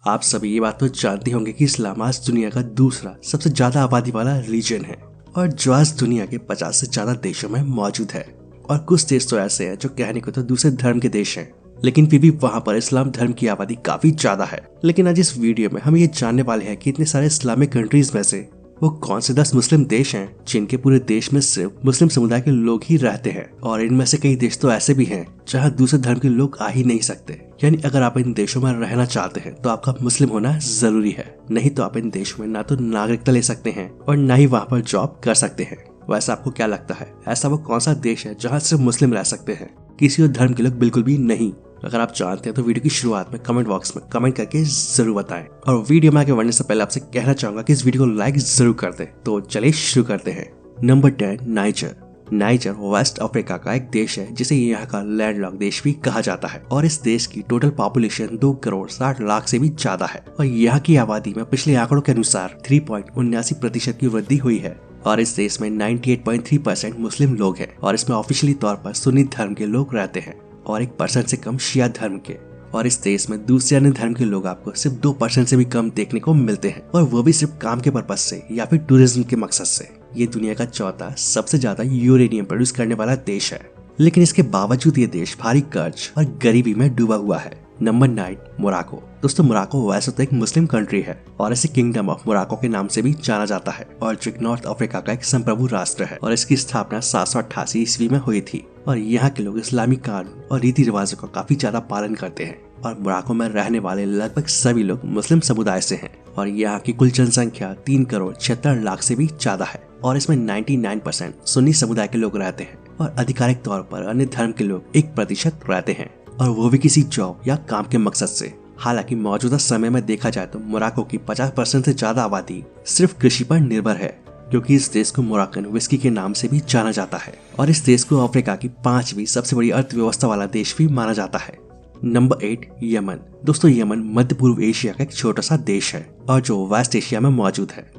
आप सभी ये बात तो जानते होंगे कि इस्लाम आज दुनिया का दूसरा सबसे ज्यादा आबादी वाला रिलीजन है और जो आज दुनिया के 50 से ज्यादा देशों में मौजूद है। और कुछ देश तो ऐसे हैं जो कहने को तो दूसरे धर्म के देश हैं, लेकिन फिर भी वहाँ पर इस्लाम धर्म की आबादी काफी ज्यादा है। लेकिन आज इस वीडियो में हम ये जानने वाले हैं कि इतने सारे इस्लामिक कंट्रीज में से वो कौन से 10 मुस्लिम देश हैं जिनके पूरे देश में सिर्फ मुस्लिम समुदाय के लोग ही रहते हैं। और इनमें से कई देश तो ऐसे भी हैं जहां दूसरे धर्म के लोग आ ही नहीं सकते। यानी अगर आप इन देशों में रहना चाहते हैं तो आपका मुस्लिम होना जरूरी है, नहीं तो आप इन देशों में ना तो नागरिकता ले सकते हैं और ना ही वहाँ पर जॉब कर सकते हैं। वैसे आपको क्या लगता है, ऐसा वो कौन सा देश है जहाँ सिर्फ मुस्लिम रह सकते हैं, किसी और धर्म के लोग बिल्कुल भी नहीं? अगर आप जानते हैं तो वीडियो की शुरुआत में कमेंट बॉक्स में कमेंट करके जरूर बताएं। और वीडियो में आगे बढ़ने से पहले आपसे कहना चाहूंगा कि इस वीडियो को लाइक जरूर कर दें। तो चलिए शुरू करते हैं। Number 10, Niger. Niger West Africa का एक देश है जिसे यहाँ का लैंडलॉक देश भी कहा जाता है और इस देश की टोटल पॉपुलेशन 2 करोड़ 60 लाख से भी ज्यादा है। और यहाँ की आबादी में पिछले आंकड़ों के अनुसार 3.79% की वृद्धि हुई है। और इस देश में 98.3% मुस्लिम लोग हैं और इसमें ऑफिशियली तौर पर सुन्नी धर्म के लोग रहते हैं और 1% से कम शिया धर्म के। और इस देश में दूसरे अन्य धर्म के लोग आपको सिर्फ 2% से भी कम देखने को मिलते हैं, और वो भी सिर्फ काम के पर्पज से या फिर टूरिज्म के मकसद से। ये दुनिया का चौथा सबसे ज्यादा यूरेनियम प्रोड्यूस करने वाला देश है, लेकिन इसके बावजूद ये देश भारी कर्ज और गरीबी में डूबा हुआ है। Number 9, Morocco. दोस्तों, मोराको वैसे तो एक मुस्लिम कंट्री है और इसे किंगडम ऑफ मोराको के नाम से भी जाना जाता है और जो नॉर्थ अफ्रीका का एक संप्रभु राष्ट्र है। और इसकी स्थापना 788 ईस्वी में हुई थी। और यहाँ के लोग इस्लामी कानून और रीति रिवाजों का काफी ज्यादा पालन करते हैं। और मोराको में रहने वाले लगभग सभी लोग मुस्लिम समुदाय से हैं और यहाँ की कुल जनसंख्या 3 करोड़ 76 लाख से भी ज्यादा है। और इसमें 99% सुन्नी समुदाय के लोग रहते हैं और आधिकारिक तौर पर अन्य धर्म के लोग 1% रहते हैं, और वो भी किसी जॉब या काम के मकसद से। हालांकि मौजूदा समय में देखा जाए तो मोराको की 50% से ज्यादा आबादी सिर्फ कृषि पर निर्भर है, क्योंकि इस देश को मोराकन विस्की के नाम से भी जाना जाता है। और इस देश को अफ्रीका की 5वीं सबसे बड़ी अर्थव्यवस्था वाला देश भी माना जाता है। Number 8, Yemen. दोस्तों, यमन मध्य पूर्व एशिया का एक छोटा सा देश है और जो वेस्ट एशिया में मौजूद है,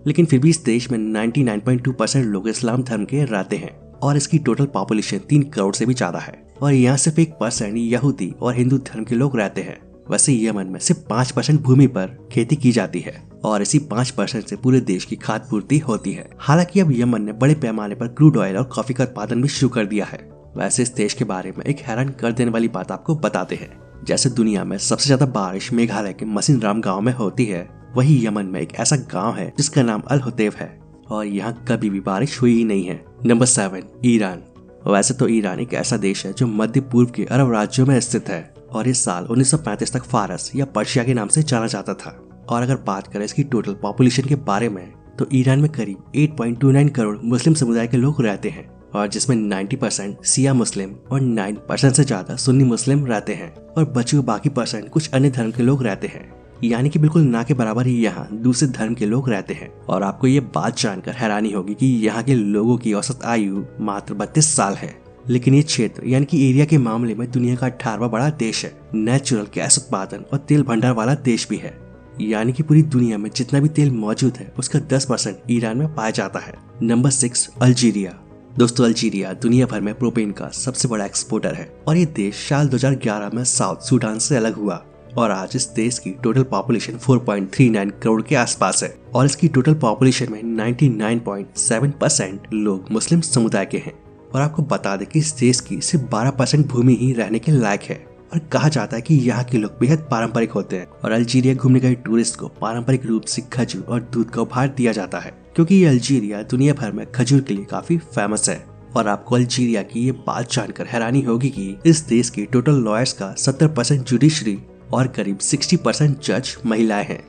लेकिन फिर भी इस देश में 99.2% लोग इस्लाम धर्म के रहते हैं और इसकी टोटल पॉपुलेशन 3 करोड़ से भी ज्यादा है। और यहाँ सिर्फ 1% यहूदी और हिंदू धर्म के लोग रहते हैं। वैसे यमन में सिर्फ 5% भूमि पर खेती की जाती है और इसी 5% से पूरे देश की खाद्य पूर्ति होती है। हालांकि अब यमन ने बड़े पैमाने पर क्रूड ऑयल और कॉफी का उत्पादन भी शुरू कर दिया है। वैसे इस देश के बारे में एक हैरान कर देने वाली बात आपको बताते हैं। जैसे दुनिया में सबसे ज्यादा बारिश मेघालय के मसिनराम गाँव में होती है, वही यमन में एक ऐसा गाँव है जिसका नाम अल हुतैफ है और यहाँ कभी भी बारिश हुई ही नहीं है। Number 7, Iran. वैसे तो ईरान एक ऐसा देश है जो मध्य पूर्व के अरब राज्यों में स्थित है और इस साल 1935 तक फारस या पर्शिया के नाम से जाना जाता था। और अगर बात करें इसकी टोटल पॉपुलेशन के बारे में तो ईरान में करीब 8.29 करोड़ मुस्लिम समुदाय के लोग रहते हैं और जिसमें 90% शिया मुस्लिम और 9% से ज्यादा सुन्नी मुस्लिम रहते हैं और बचे हुए बाकी % कुछ अन्य धर्म के लोग रहते हैं। यानी कि बिल्कुल ना के बराबर ही यहाँ दूसरे धर्म के लोग रहते हैं। और आपको ये बात जानकर हैरानी होगी कि यहाँ के लोगों की औसत आयु मात्र 32 साल है, लेकिन ये क्षेत्र यानी कि एरिया के मामले में दुनिया का 18वां बड़ा देश है। नेचुरल गैस उत्पादन और तेल भंडार वाला देश भी है, यानी कि पूरी दुनिया में जितना भी तेल मौजूद है उसका 10% ईरान में पाया जाता है। Number 6, Algeria. दोस्तों, अल्जीरिया दुनिया भर में प्रोपेन का सबसे बड़ा एक्सपोर्टर है और ये देश साल 2011 में साउथ सूडान से अलग हुआ और आज इस देश की टोटल पॉपुलेशन 4.39 करोड़ के आसपास है और इसकी टोटल पॉपुलेशन में 99.7% लोग मुस्लिम समुदाय के हैं। और आपको बता दें कि इस देश की सिर्फ 12% भूमि ही रहने के लायक है और कहा जाता है कि यहाँ के लोग बेहद पारंपरिक होते हैं। और अल्जीरिया घूमने गए टूरिस्ट को पारंपरिक रूप से खजूर और दूध का उपहार दिया जाता है, क्योंकि ये अल्जीरिया दुनिया भर में खजूर के लिए काफी फेमस है। और आपको अल्जीरिया की ये बात जानकर हैरानी होगी कि इस देश की टोटल लॉयर्स का 70% जुडिशरी और करीब 60% जज महिलाएं हैं।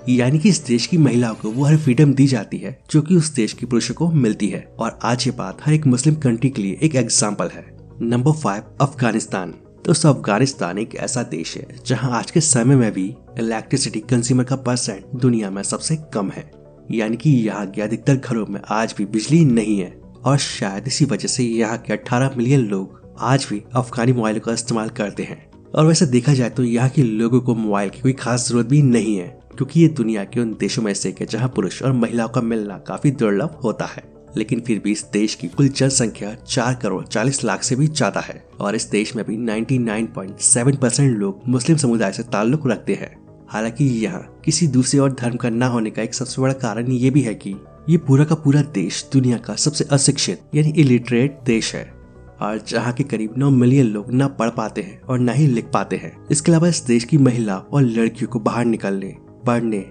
यानी कि इस देश की महिलाओं को वो हर फ्रीडम दी जाती है जो कि उस देश के पुरुषों को मिलती है। और आज ये बात हर एक मुस्लिम कंट्री के लिए एक एग्जाम्पल है। नंबर 5, अफगानिस्तान। दोस्तों, अफगानिस्तान एक ऐसा देश है जहां आज के समय में भी इलेक्ट्रिसिटी कंज्यूमर का % दुनिया में सबसे कम है। यानी कि यहाँ के अधिकतर घरों में आज भी बिजली नहीं है और शायद इसी वजह से यहाँ के 18 मिलियन लोग आज भी अफगानी मोबाइल का इस्तेमाल करते हैं। और वैसे देखा जाए तो यहाँ के लोगों को मोबाइल की कोई खास जरूरत भी नहीं है, क्योंकि ये दुनिया के उन देशों में से एक है जहाँ पुरुष और महिलाओं का मिलना काफी दुर्लभ होता है। लेकिन फिर भी इस देश की कुल जनसंख्या 4 करोड़ 40 लाख से भी ज्यादा है और इस देश में भी 99.7% लोग मुस्लिम समुदाय से ताल्लुक रखते हैं। हालांकि यहाँ किसी दूसरे और धर्म का न होने का एक सबसे बड़ा कारण ये भी है कि ये पूरा का पूरा देश दुनिया का सबसे अशिक्षित यानी इलिटरेट देश है, और जहाँ के करीब 9 मिलियन लोग न पढ़ पाते हैं और न ही लिख पाते हैं। इसके अलावा इस देश की महिला और लड़कियों को बाहर निकलने, पढ़ने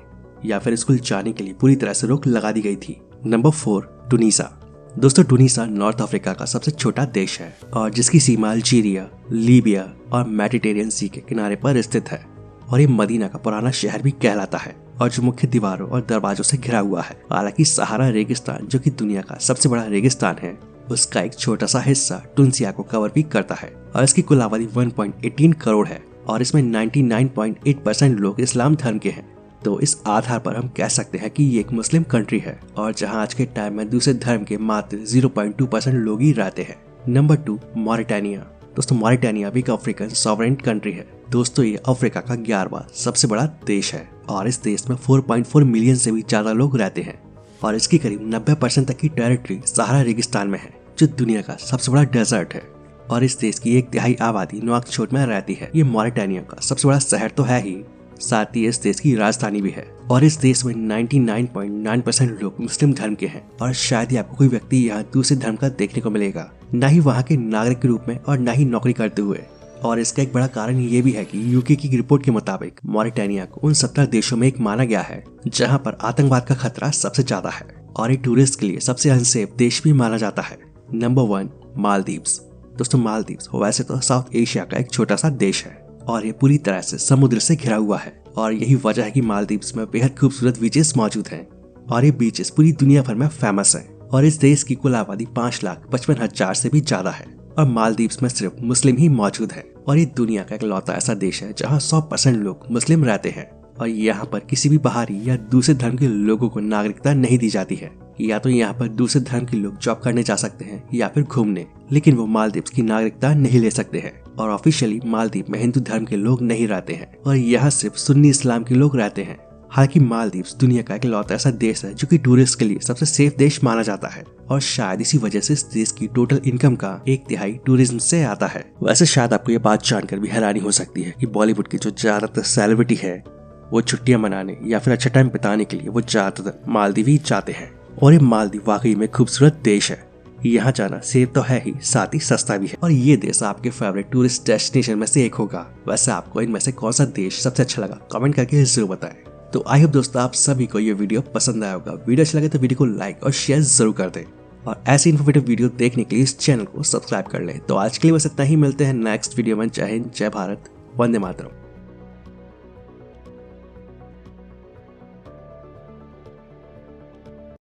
या फिर स्कूल जाने के लिए पूरी तरह से रोक लगा दी गई थी। नंबर 4, टूनीसा। दोस्तों, टूनीसा नॉर्थ अफ्रीका का सबसे छोटा देश है और जिसकी सीमा अल्जीरिया, लीबिया और मेडिटेरियन सी के किनारे पर स्थित है, और ये मदीना का पुराना शहर भी कहलाता है, और जो मुख्य दीवारों और दरवाजों से घिरा हुआ है। हालांकि सहारा रेगिस्तान, जो कि दुनिया का सबसे बड़ा रेगिस्तान है, उसका एक छोटा सा हिस्सा टूनीसिया को कवर भी करता है, और इसकी कुल आबादी 1.18 करोड़ है, और इसमें 99.8% लोग इस्लाम धर्म के हैं। तो इस आधार पर हम कह सकते हैं कि ये एक मुस्लिम कंट्री है, और जहां आज के टाइम में दूसरे धर्म के मात्र 0.2% लोग ही रहते हैं। Number 2, Mauritania. दोस्तों, मॉरिटानिया भी एक अफ्रीकन सॉवरेन कंट्री है। दोस्तों, ये अफ्रीका का 11वां सबसे बड़ा देश है, और इस देश में 4.4 मिलियन से भी ज्यादा लोग रहते हैं, और इसकी करीब 90% तक की टेरिटरी सहारा रेगिस्तान में है, जो दुनिया का सबसे बड़ा डेजर्ट है, और इस देश की 1/3 आबादी नवाकचोट में रहती है। ये मॉरिटानिया का सबसे बड़ा शहर तो है ही, साथ ही इस देश की राजधानी भी है, और इस देश में 99.9% लोग मुस्लिम धर्म के हैं, और शायद ही आपको कोई व्यक्ति यहाँ दूसरे धर्म का देखने को मिलेगा, न ही वहाँ के नागरिक के रूप में और न ही नौकरी करते हुए। और इसका एक बड़ा कारण ये भी है कि यूके की रिपोर्ट के मुताबिक मॉरिटानिया को उन 17 देशों में एक माना गया है जहाँ पर आतंकवाद का खतरा सबसे ज्यादा है, और एक टूरिस्ट के लिए सबसे अनसेफ देश भी माना जाता है। नंबर 1, मालदीव्स। दोस्तों, मालदीव्स वैसे तो साउथ एशिया का एक छोटा सा देश है, और ये पूरी तरह से समुद्र से घिरा हुआ है, और यही वजह है कि मालदीव्स में बेहद खूबसूरत बीचेस मौजूद हैं, और ये बीचेस पूरी दुनिया भर में फेमस हैं। और इस देश की कुल आबादी 5,55,000 से भी ज्यादा है, और मालदीव्स में सिर्फ मुस्लिम ही मौजूद है, और ये दुनिया का इकलौता ऐसा देश है जहाँ 100% लोग मुस्लिम रहते हैं, और यहाँ पर किसी भी बाहरी या दूसरे धर्म के लोगों को नागरिकता नहीं दी जाती है। या तो यहाँ पर दूसरे धर्म के लोग जॉब करने जा सकते हैं या फिर घूमने, लेकिन वो मालदीव्स की नागरिकता नहीं ले सकते हैं, और ऑफिशियली मालदीव में हिंदू धर्म के लोग नहीं रहते हैं, और यहाँ सिर्फ सुन्नी इस्लाम के लोग रहते हैं। हालांकि मालदीव्स दुनिया का इकलौता ऐसा देश है जो कि टूरिस्ट के लिए सबसे सेफ देश माना जाता है, और शायद इसी वजह से इस देश की टोटल इनकम का 1/3 टूरिज्म से आता है। वैसे शायद आपको ये बात जानकर भी हैरानी हो सकती है कि बॉलीवुड की जो ज्यादातर सेलिब्रिटी है वो छुट्टियां मनाने या फिर अच्छा टाइम बिताने के लिए वो ज्यादातर मालदीव ही जाते हैं, और ये मालदीव वाकई में खूबसूरत देश है। यहाँ जाना सेफ तो है ही, साथ ही सस्ता भी है, और ये देश आपके फेवरेट टूरिस्ट डेस्टिनेशन में से एक होगा। वैसे आपको इनमें से कौन सा देश सबसे अच्छा लगा, कमेंट करके जरूर बताएं। तो आई होप दोस्तों आप सभी को ये वीडियो पसंद आया होगा। वीडियो अच्छा लगे तो वीडियो को लाइक और शेयर जरूर कर दें, और ऐसी इन्फॉर्मेटिव वीडियो देखने के लिए इस चैनल को सब्सक्राइब कर लें। तो आज के लिए बस इतना ही, मिलते हैं नेक्स्ट वीडियो में। जय हिंद, जय भारत, वंदे मातरम।